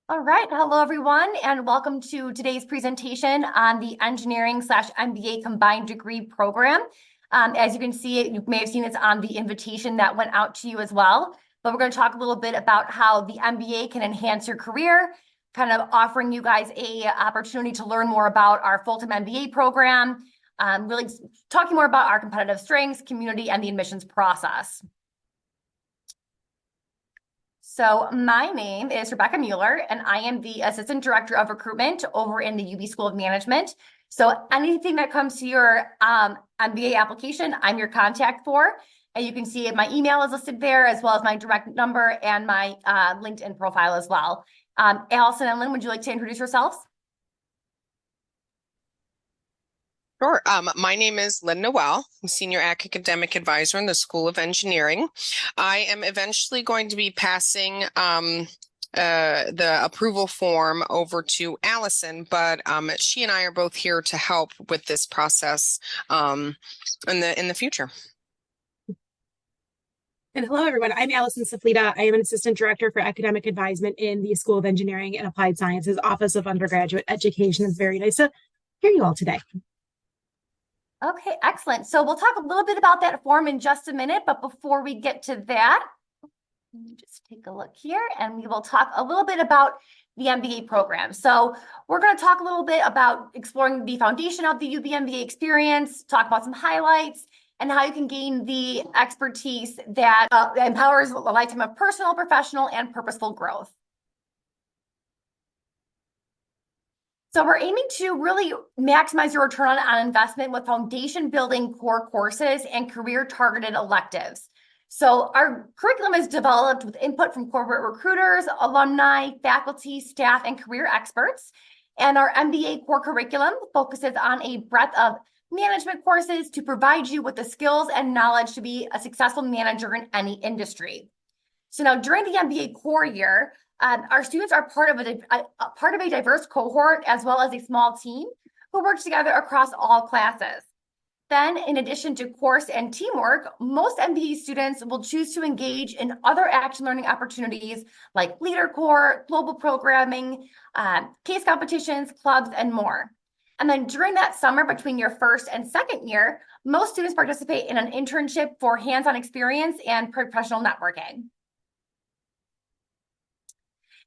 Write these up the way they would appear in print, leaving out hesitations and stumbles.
All right. Hello, everyone, and welcome to today's presentation on the engineering/MBA combined degree program. As you can see, you may have seen it's on the invitation that went out to you as well. But we're going to talk a little bit about how the MBA can enhance your career, kind of offering you guys a opportunity to learn more about our full-time MBA program, really talking more about our competitive strengths, community, and the admissions process. So my name is Rebecca Mueller, and I am the Assistant Director of Recruitment over in the UB School of Management. So anything that comes to your MBA application, I'm your contact for. And you can see my email is listed there, as well as my direct number and my LinkedIn profile as well. Allison and Lynn, would you like to introduce yourselves? Sure. My name is Lynn Noel. I'm Senior Academic Advisor in the School of Engineering. I am eventually going to be passing the approval form over to Allison, but she and I are both here to help with this process in the future. And hello, everyone. I'm Allison Suflita. I am an Assistant Director for Academic Advisement in the School of Engineering and Applied Sciences Office of Undergraduate Education. It's very nice to hear you all today. Okay, excellent. So we'll talk a little bit about that form in just a minute, but before we get to that, let me just take a look here and we will talk a little bit about the MBA program. So we're going to talk a little bit about exploring the foundation of the UB MBA experience, talk about some highlights, and how you can gain the expertise that empowers a lifetime of personal, professional, and purposeful growth. So we're aiming to really maximize your return on investment with foundation building core courses and career targeted electives. So our curriculum is developed with input from corporate recruiters, alumni, faculty, staff, and career experts. And our MBA core curriculum focuses on a breadth of management courses to provide you with the skills and knowledge to be a successful manager in any industry. So now during the MBA core year, our students are part of a diverse cohort as well as a small team who works together across all classes. Then, in addition to course and teamwork, most MBA students will choose to engage in other action learning opportunities like Leader Corps, global programming, case competitions, clubs, and more. And then during that summer between your first and second year, most students participate in an internship for hands-on experience and professional networking.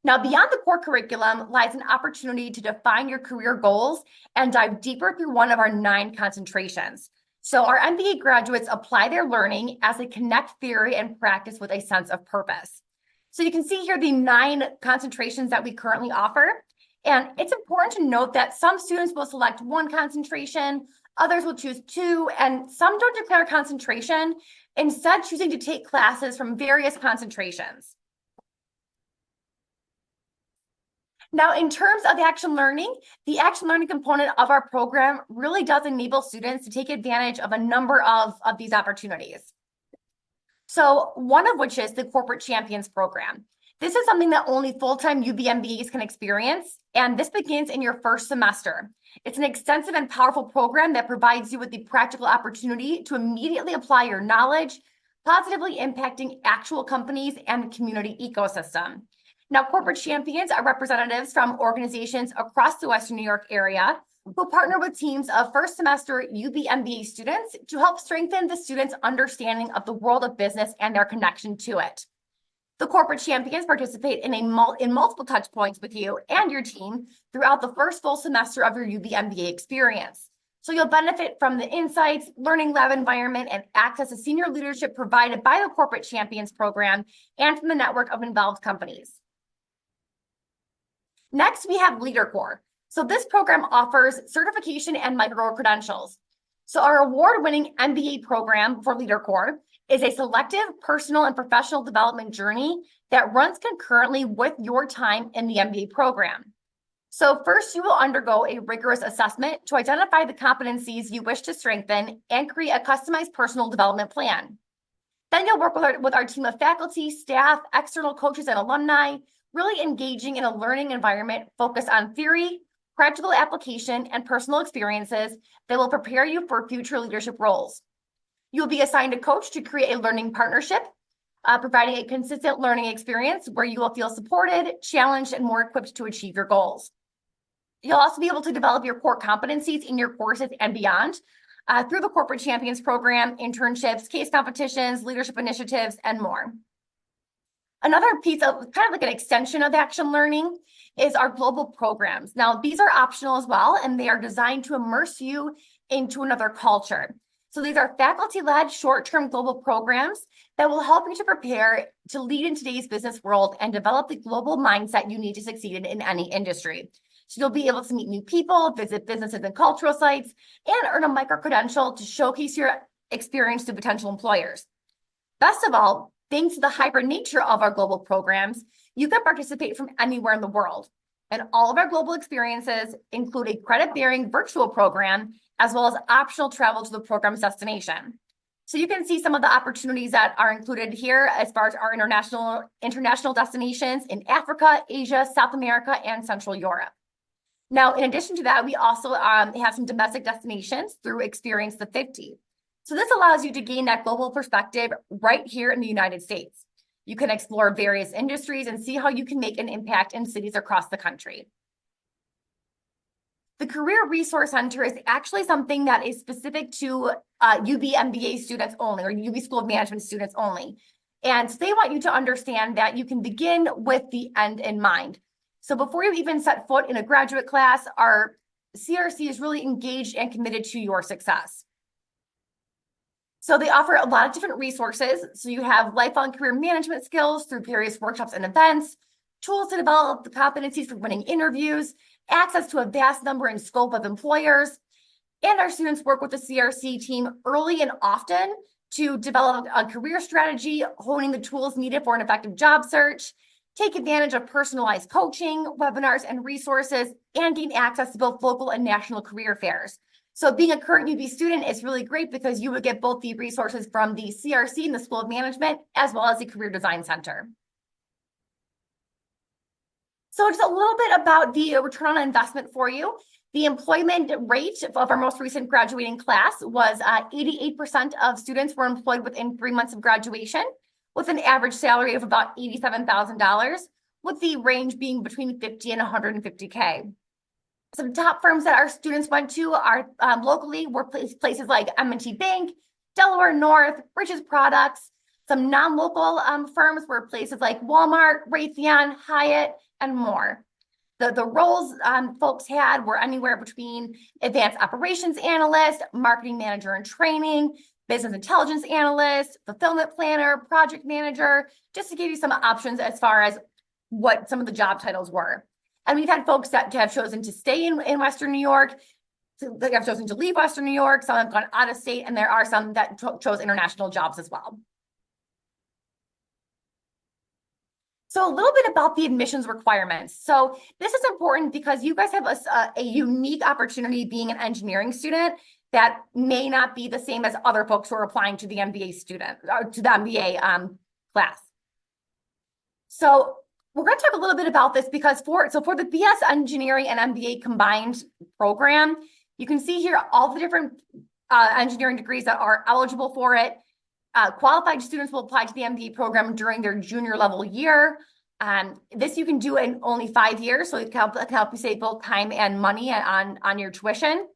Now, beyond the core curriculum lies an opportunity to define your career goals and dive deeper through one of our 9 concentrations. So our MBA graduates apply their learning as they connect theory and practice with a sense of purpose. So you can see here the 9 concentrations that we currently offer. And it's important to note that some students will select one concentration, others will choose 2, and some don't declare concentration, instead choosing to take classes from various concentrations. Now, in terms of the action learning component of our program really does enable students to take advantage of a number of these opportunities. So one of which is the Corporate Champions program. This is something that only full-time UB MBAs can experience, and this begins in your first semester. It's an extensive and powerful program that provides you with the practical opportunity to immediately apply your knowledge, positively impacting actual companies and the community ecosystem. Now, Corporate Champions are representatives from organizations across the Western New York area who partner with teams of first semester UB MBA students to help strengthen the students' understanding of the world of business and their connection to it. The Corporate Champions participate in multiple touch points with you and your team throughout the first full semester of your UB MBA experience. So you'll benefit from the insights, learning lab environment, and access to senior leadership provided by the Corporate Champions program and from the network of involved companies. Next, we have Leader Corps. So this program offers certification and micro-credentials. So our award-winning MBA program for Leader Corps is a selective personal and professional development journey that runs concurrently with your time in the MBA program. So first, you will undergo a rigorous assessment to identify the competencies you wish to strengthen and create a customized personal development plan. Then you'll work with our team of faculty, staff, external coaches, and alumni, really engaging in a learning environment focused on theory, practical application, and personal experiences that will prepare you for future leadership roles. You will be assigned a coach to create a learning partnership, providing a consistent learning experience where you will feel supported, challenged, and more equipped to achieve your goals. You'll also be able to develop your core competencies in your courses and beyond through the Corporate Champions Program, internships, case competitions, leadership initiatives, and more. Another piece of kind of like an extension of action learning is our global programs. Now, these are optional as well, and they are designed to immerse you into another culture. So these are faculty-led short-term global programs that will help you to prepare to lead in today's business world and develop the global mindset you need to succeed in any industry. So you'll be able to meet new people, visit businesses and cultural sites, and earn a micro-credential to showcase your experience to potential employers. Best of all, thanks to the hybrid nature of our global programs, you can participate from anywhere in the world. And all of our global experiences include a credit-bearing virtual program, as well as optional travel to the program's destination. So you can see some of the opportunities that are included here as far as our international destinations in Africa, Asia, South America, and Central Europe. Now, in addition to that, we also have some domestic destinations through Experience the 50. So this allows you to gain that global perspective right here in the United States. You can explore various industries and see how you can make an impact in cities across the country. The Career Resource Center is actually something that is specific to UB MBA students only, or UB School of Management students only. And so they want you to understand that you can begin with the end in mind. So before you even set foot in a graduate class, our CRC is really engaged and committed to your success. So they offer a lot of different resources. So you have lifelong career management skills through various workshops and events, tools to develop the competencies for winning interviews, access to a vast number and scope of employers. And our students work with the CRC team early and often to develop a career strategy, honing the tools needed for an effective job search, take advantage of personalized coaching, webinars, and resources, and gain access to both local and national career fairs. So being a current UB student is really great because you would get both the resources from the CRC and the School of Management, as well as the Career Design Center. So just a little bit about the return on investment for you. The employment rate of our most recent graduating class was 88% of students were employed within 3 months of graduation, with an average salary of about $87,000, with the range being between $50,000 and $150,000. Some top firms that our students went to are locally were places like M&T Bank, Delaware North, Bridges Products. Some non-local firms were places like Walmart, Raytheon, Hyatt, and more. The roles folks had were anywhere between advanced operations analyst, marketing manager and training, business intelligence analyst, fulfillment planner, project manager, just to give you some options as far as what some of the job titles were. And we've had folks that have chosen to stay in Western New York, that have chosen to leave Western New York, some have gone out of state, and there are some that chose international jobs as well. So a little bit about the admissions requirements. So this is important because you guys have a unique opportunity being an engineering student that may not be the same as other folks who are applying to the MBA student or to the MBA class. So we're going to talk a little bit about this because for the BS Engineering and MBA combined program, you can see here all the different engineering degrees that are eligible for it. Qualified students will apply to the MBA program during their junior level year. This you can do in only 5 years, so it can help you save both time and money on your tuition.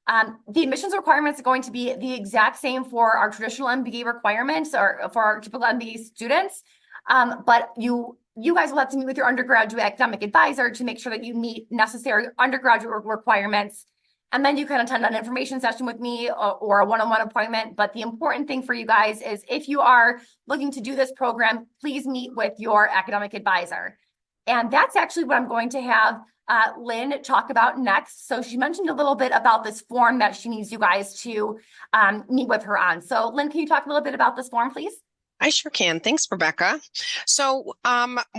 The admissions requirements are going to be the exact same for our traditional MBA requirements or for our typical MBA students, but you guys will have to meet with your undergraduate academic advisor to make sure that you meet necessary undergraduate requirements. And then you can attend an information session with me or a one-on-one appointment. But the important thing for you guys is if you are looking to do this program, please meet with your academic advisor. And that's actually what I'm going to have Lynn talk about next. So she mentioned a little bit about this form that she needs you guys to meet with her on. So Lynn, can you talk a little bit about this form, please? I sure can. Thanks, Rebecca. So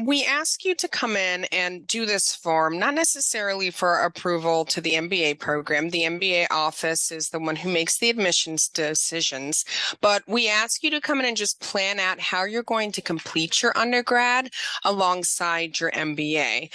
we ask you to come in and do this form, not necessarily for approval to the MBA program. The MBA office is the one who makes the admissions decisions, but we ask you to come in and just plan out how you're going to complete your undergrad alongside your MBA.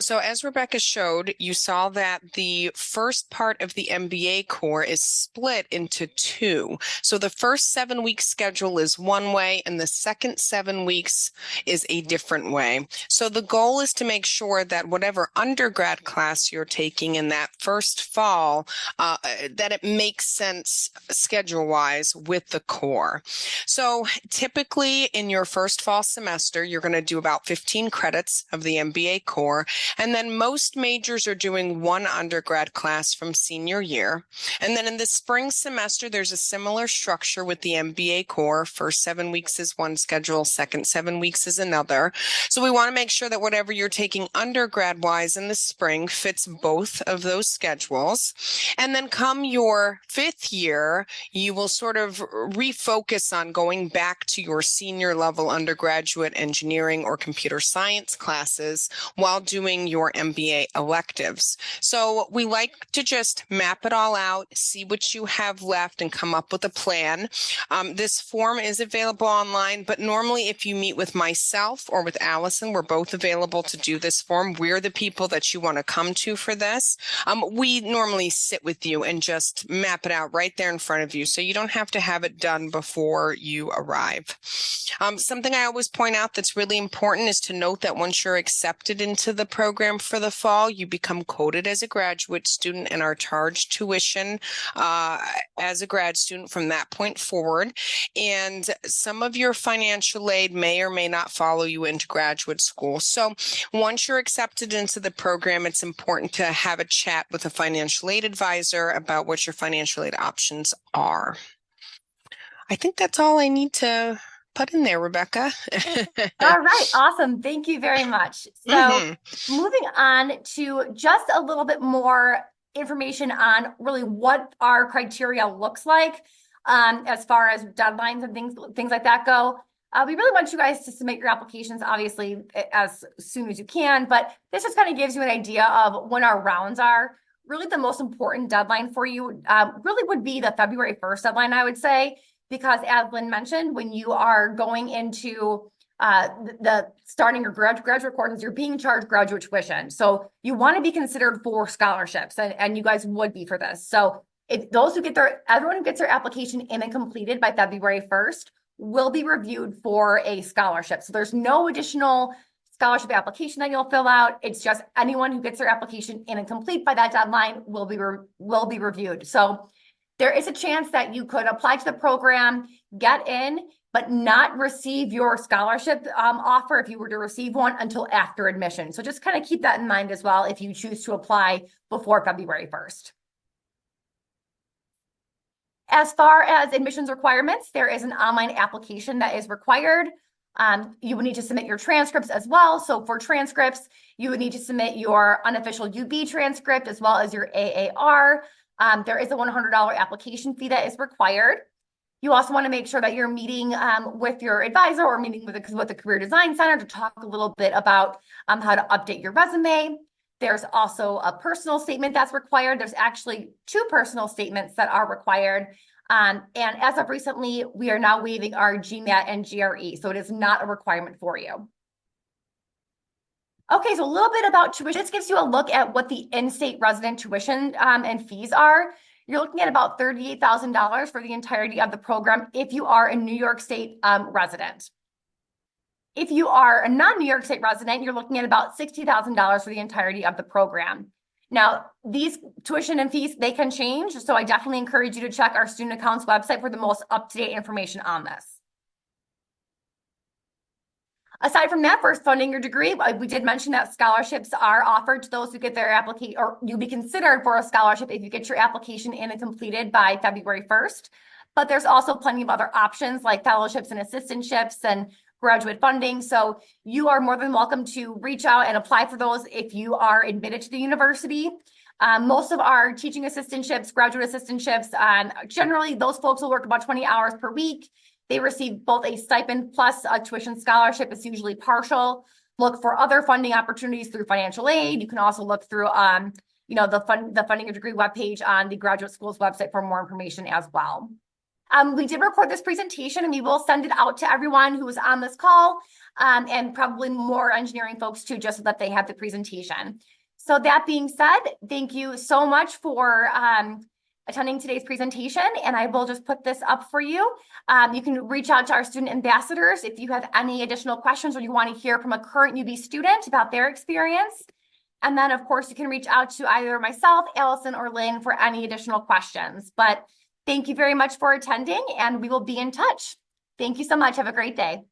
So as Rebecca showed, you saw that the first part of the MBA core is split into 2. So the first 7-week schedule is one way, and the second 7 weeks is a different way. So the goal is to make sure that whatever undergrad class you're taking in that first fall, that it makes sense schedule-wise with the core. So typically in your first fall semester, you're going to do about 15 credits of the MBA core, and then most majors are doing one undergrad class from senior year. And then in the spring semester, there's a similar structure with the MBA core. First 7 weeks is one schedule, second 7 weeks is another. So we want to make sure that whatever you're taking undergrad-wise in the spring fits both of those schedules. And then come your fifth year, you will sort of refocus on going back to your senior level undergraduate engineering or computer science classes while doing your MBA electives. So we like to just map it all out, see what you have left, and come up with a plan. This form is available online, but normally if you meet with myself or with Allison, we're both available to do this form. We're the people that you want to come to for this. We normally sit with you and just map it out right there in front of you, so you don't have to have it done before you arrive. Something I always point out that's really important is to note that once you're accepted into the program for the fall, you become coded as a graduate student and are charged tuition as a grad student from that point forward. And some of your financial aid may or may not follow you into graduate school. So once you're accepted into the program, it's important to have a chat with a financial aid advisor about what your financial aid options are. I think that's all I need to put in there, Rebecca. All right, awesome. Thank you very much. So moving on to just a little bit more information on really what our criteria looks like as far as deadlines and things like that go. We really want you guys to submit your applications, obviously, as soon as you can, but this just kind of gives you an idea of when our rounds are. Really, the most important deadline for you really would be the February 1st deadline, I would say, because as Lynn mentioned, when you are going into the starting your graduate courses, you're being charged graduate tuition. So you want to be considered for scholarships, and you guys would be for this. So if everyone who gets their application in and completed by February 1st will be reviewed for a scholarship. So there's no additional scholarship application that you'll fill out. It's just anyone who gets their application in and complete by that deadline will be reviewed. So there is a chance that you could apply to the program, get in, but not receive your scholarship offer if you were to receive one until after admission. So just kind of keep that in mind as well if you choose to apply before February 1st. As far as admissions requirements, there is an online application that is required. You would need to submit your transcripts as well. So for transcripts, you would need to submit your unofficial UB transcript as well as your AAR. There is a $100 application fee that is required. You also want to make sure that you're meeting with your advisor or meeting with the Career Design Center to talk a little bit about how to update your resume. There's also a personal statement that's required. There's actually 2 personal statements that are required. And as of recently, we are now waiving our GMAT and GRE, so it is not a requirement for you. Okay, so a little bit about tuition. This gives you a look at what the in-state resident tuition and fees are. You're looking at about $38,000 for the entirety of the program if you are a New York State resident. If you are a non-New York State resident, you're looking at about $60,000 for the entirety of the program. Now, these tuition and fees, they can change, so I definitely encourage you to check our student accounts website for the most up-to-date information on this. Aside from that, for funding your degree, we did mention that scholarships are offered to those who get their application, or you'll be considered for a scholarship if you get your application in and completed by February 1st. But there's also plenty of other options like fellowships and assistantships and graduate funding. So you are more than welcome to reach out and apply for those if you are admitted to the university. Most of our teaching assistantships, graduate assistantships, generally those folks will work about 20 hours per week. They receive both a stipend plus a tuition scholarship. It's usually partial. Look for other funding opportunities through financial aid. You can also look through, the funding a degree webpage on the graduate school's website for more information as well. We did record this presentation and we will send it out to everyone who was on this call and probably more engineering folks too, just so that they have the presentation. So that being said, thank you so much for attending today's presentation, and I will just put this up for you. You can reach out to our student ambassadors if you have any additional questions or you want to hear from a current UB student about their experience. And then, of course, you can reach out to either myself, Allison, or Lynn for any additional questions. But thank you very much for attending, and we will be in touch. Thank you so much. Have a great day.